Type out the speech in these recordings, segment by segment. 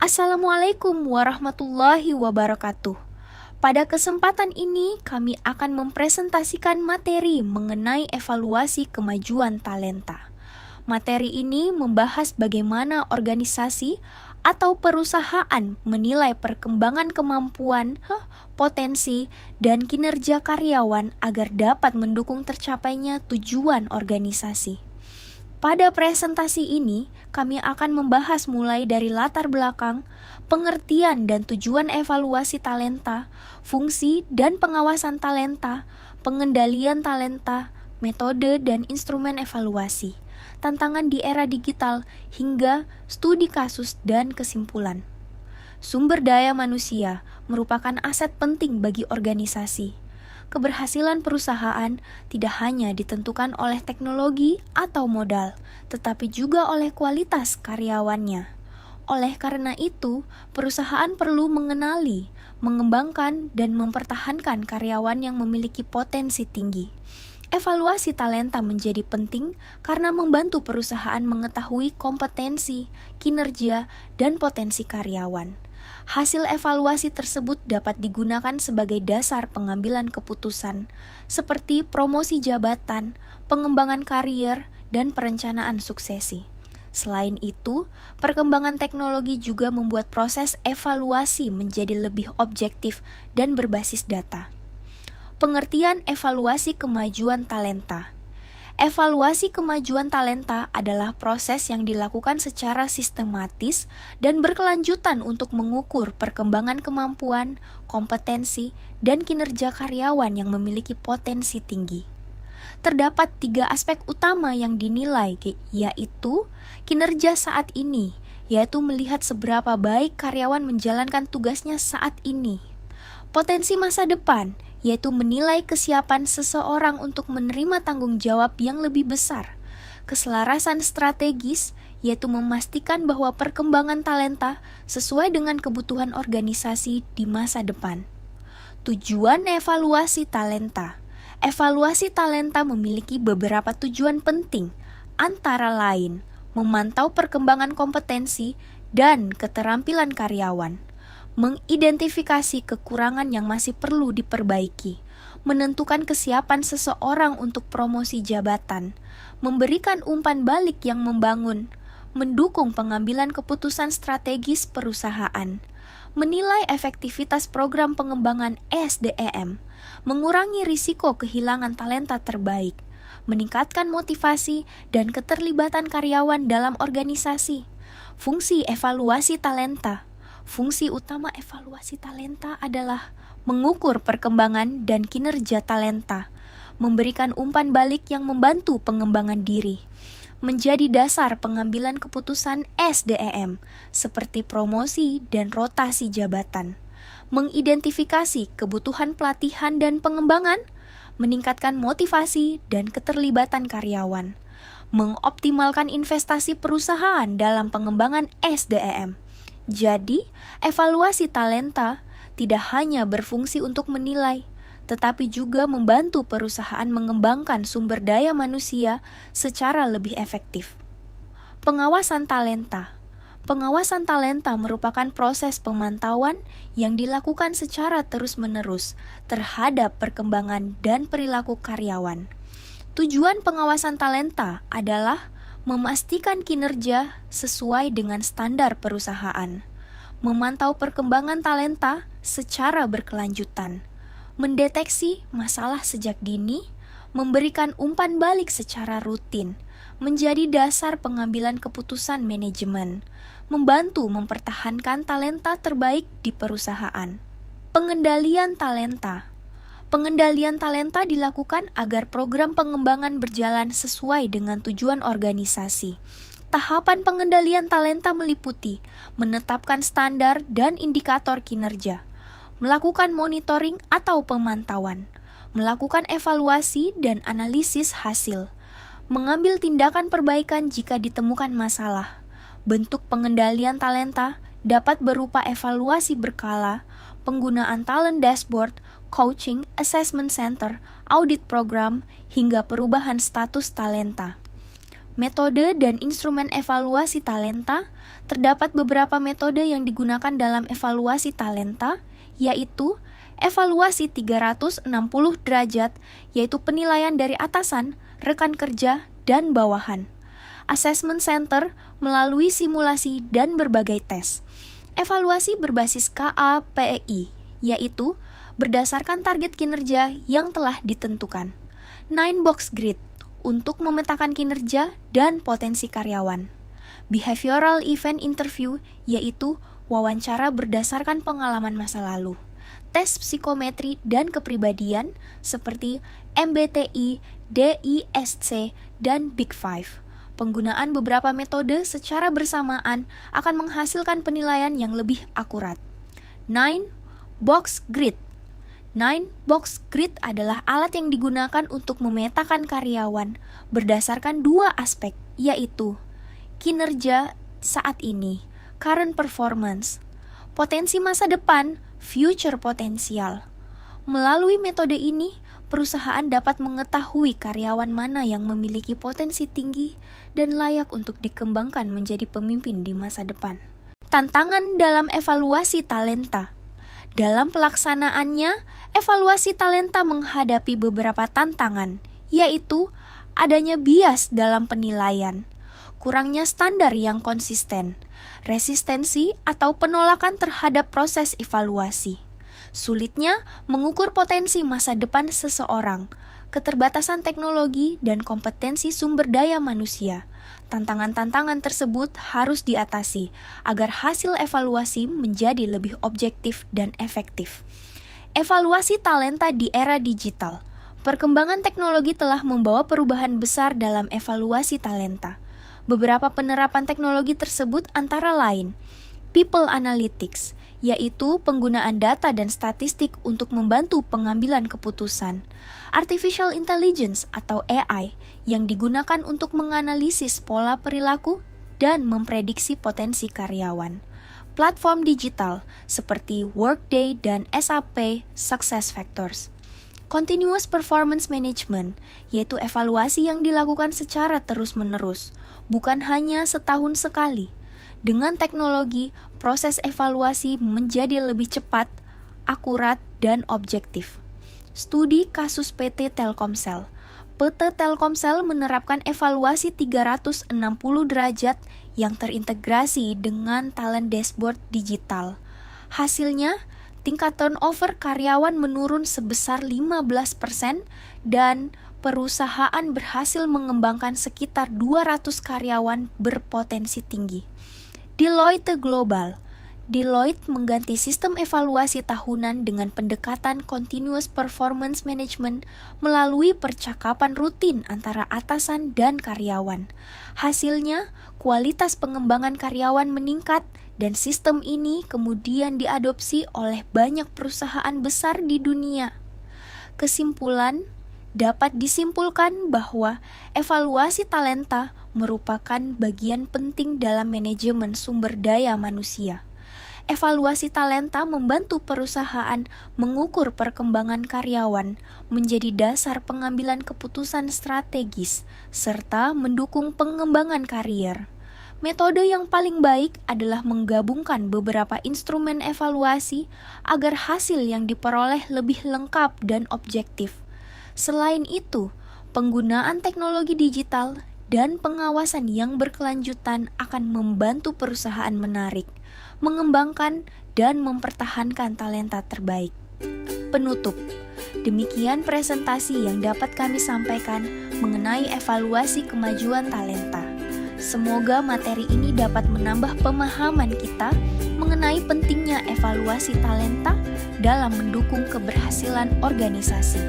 Assalamualaikum warahmatullahi wabarakatuh. Pada kesempatan ini, kami akan mempresentasikan materi mengenai evaluasi kemajuan talenta. Materi ini membahas bagaimana organisasi atau perusahaan menilai perkembangan kemampuan, potensi, dan kinerja karyawan agar dapat mendukung tercapainya tujuan organisasi. Pada presentasi ini, kami akan membahas mulai dari latar belakang, pengertian dan tujuan evaluasi talenta, fungsi dan pengawasan talenta, pengendalian talenta, metode dan instrumen evaluasi, tantangan di era digital, hingga studi kasus dan kesimpulan. Sumber daya manusia merupakan aset penting bagi organisasi. Keberhasilan perusahaan tidak hanya ditentukan oleh teknologi atau modal, tetapi juga oleh kualitas karyawannya. Oleh karena itu, perusahaan perlu mengenali, mengembangkan, dan mempertahankan karyawan yang memiliki potensi tinggi. Evaluasi talenta menjadi penting karena membantu perusahaan mengetahui kompetensi, kinerja, dan potensi karyawan. Hasil evaluasi tersebut dapat digunakan sebagai dasar pengambilan keputusan, seperti promosi jabatan, pengembangan karier, dan perencanaan suksesi. Selain itu, perkembangan teknologi juga membuat proses evaluasi menjadi lebih objektif dan berbasis data. Pengertian evaluasi kemajuan talenta. Evaluasi kemajuan talenta adalah proses yang dilakukan secara sistematis dan berkelanjutan untuk mengukur perkembangan kemampuan, kompetensi, dan kinerja karyawan yang memiliki potensi tinggi. Terdapat 3 aspek utama yang dinilai, yaitu kinerja saat ini, yaitu melihat seberapa baik karyawan menjalankan tugasnya saat ini. Potensi masa depan, yaitu menilai kesiapan seseorang untuk menerima tanggung jawab yang lebih besar. Keselarasan strategis, yaitu memastikan bahwa perkembangan talenta sesuai dengan kebutuhan organisasi di masa depan. Tujuan evaluasi talenta. Evaluasi talenta memiliki beberapa tujuan penting, antara lain memantau perkembangan kompetensi dan keterampilan karyawan, mengidentifikasi kekurangan yang masih perlu diperbaiki, menentukan kesiapan seseorang untuk promosi jabatan, memberikan umpan balik yang membangun, mendukung pengambilan keputusan strategis perusahaan, menilai efektivitas program pengembangan SDM, mengurangi risiko kehilangan talenta terbaik, meningkatkan motivasi dan keterlibatan karyawan dalam organisasi. Fungsi evaluasi talenta. Fungsi utama evaluasi talenta adalah mengukur perkembangan dan kinerja talenta, memberikan umpan balik yang membantu pengembangan diri, menjadi dasar pengambilan keputusan SDM, seperti promosi dan rotasi jabatan, mengidentifikasi kebutuhan pelatihan dan pengembangan, meningkatkan motivasi dan keterlibatan karyawan, mengoptimalkan investasi perusahaan dalam pengembangan SDM. Jadi, evaluasi talenta tidak hanya berfungsi untuk menilai, tetapi juga membantu perusahaan mengembangkan sumber daya manusia secara lebih efektif. Pengawasan talenta. Pengawasan talenta merupakan proses pemantauan yang dilakukan secara terus-menerus terhadap perkembangan dan perilaku karyawan. Tujuan pengawasan talenta adalah memastikan kinerja sesuai dengan standar perusahaan, memantau perkembangan talenta secara berkelanjutan, mendeteksi masalah sejak dini, memberikan umpan balik secara rutin, menjadi dasar pengambilan keputusan manajemen, membantu mempertahankan talenta terbaik di perusahaan. Pengendalian talenta. Pengendalian talenta dilakukan agar program pengembangan berjalan sesuai dengan tujuan organisasi. Tahapan pengendalian talenta meliputi menetapkan standar dan indikator kinerja, melakukan monitoring atau pemantauan, melakukan evaluasi dan analisis hasil, mengambil tindakan perbaikan jika ditemukan masalah. Bentuk pengendalian talenta dapat berupa evaluasi berkala, penggunaan talent dashboard, coaching, assessment center, audit program, hingga perubahan status talenta. Metode dan instrumen evaluasi talenta. Terdapat beberapa metode yang digunakan dalam evaluasi talenta, yaitu evaluasi 360 derajat, yaitu penilaian dari atasan, rekan kerja, dan bawahan. Assessment Center melalui simulasi dan berbagai tes. Evaluasi berbasis KAPI, yaitu berdasarkan target kinerja yang telah ditentukan. 9-box grid untuk memetakan kinerja dan potensi karyawan. Behavioral event interview, yaitu wawancara berdasarkan pengalaman masa lalu. Tes psikometri dan kepribadian seperti MBTI, DISC, dan Big Five. Penggunaan beberapa metode secara bersamaan akan menghasilkan penilaian yang lebih akurat. 9-box grid. 9-box grid adalah alat yang digunakan untuk memetakan karyawan berdasarkan dua aspek, yaitu kinerja saat ini, current performance, potensi masa depan, future potential. Melalui metode ini, perusahaan dapat mengetahui karyawan mana yang memiliki potensi tinggi dan layak untuk dikembangkan menjadi pemimpin di masa depan. Tantangan dalam evaluasi talenta. Dalam pelaksanaannya, evaluasi talenta menghadapi beberapa tantangan, yaitu adanya bias dalam penilaian, kurangnya standar yang konsisten, resistensi atau penolakan terhadap proses evaluasi, sulitnya mengukur potensi masa depan seseorang, keterbatasan teknologi dan kompetensi sumber daya manusia. Tantangan-tantangan tersebut harus diatasi agar hasil evaluasi menjadi lebih objektif dan efektif. Evaluasi talenta di era digital. Perkembangan teknologi telah membawa perubahan besar dalam evaluasi talenta. Beberapa penerapan teknologi tersebut antara lain People Analytics, yaitu penggunaan data dan statistik untuk membantu pengambilan keputusan. Artificial Intelligence atau AI, yang digunakan untuk menganalisis pola perilaku dan memprediksi potensi karyawan. Platform digital seperti Workday dan SAP SuccessFactors. Continuous Performance Management, yaitu evaluasi yang dilakukan secara terus-menerus, bukan hanya setahun sekali. Dengan teknologi, proses evaluasi menjadi lebih cepat, akurat, dan objektif. Studi kasus PT Telkomsel. PT Telkomsel menerapkan evaluasi 360 derajat yang terintegrasi dengan talent dashboard digital. Hasilnya, tingkat turnover karyawan menurun sebesar 15% dan perusahaan berhasil mengembangkan sekitar 200 karyawan berpotensi tinggi. Deloitte Global. Deloitte mengganti sistem evaluasi tahunan dengan pendekatan Continuous Performance Management melalui percakapan rutin antara atasan dan karyawan. Hasilnya, kualitas pengembangan karyawan meningkat dan sistem ini kemudian diadopsi oleh banyak perusahaan besar di dunia. Kesimpulan, dapat disimpulkan bahwa evaluasi talenta merupakan bagian penting dalam manajemen sumber daya manusia. Evaluasi talenta membantu perusahaan mengukur perkembangan karyawan menjadi dasar pengambilan keputusan strategis serta mendukung pengembangan karier. Metode yang paling baik adalah menggabungkan beberapa instrumen evaluasi agar hasil yang diperoleh lebih lengkap dan objektif. Selain itu, penggunaan teknologi digital dan pengawasan yang berkelanjutan akan membantu perusahaan menarik, mengembangkan, dan mempertahankan talenta terbaik. Penutup, demikian presentasi yang dapat kami sampaikan mengenai evaluasi kemajuan talenta. Semoga materi ini dapat menambah pemahaman kita mengenai pentingnya evaluasi talenta dalam mendukung keberhasilan organisasi.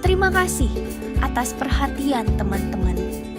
Terima kasih atas perhatian teman-teman.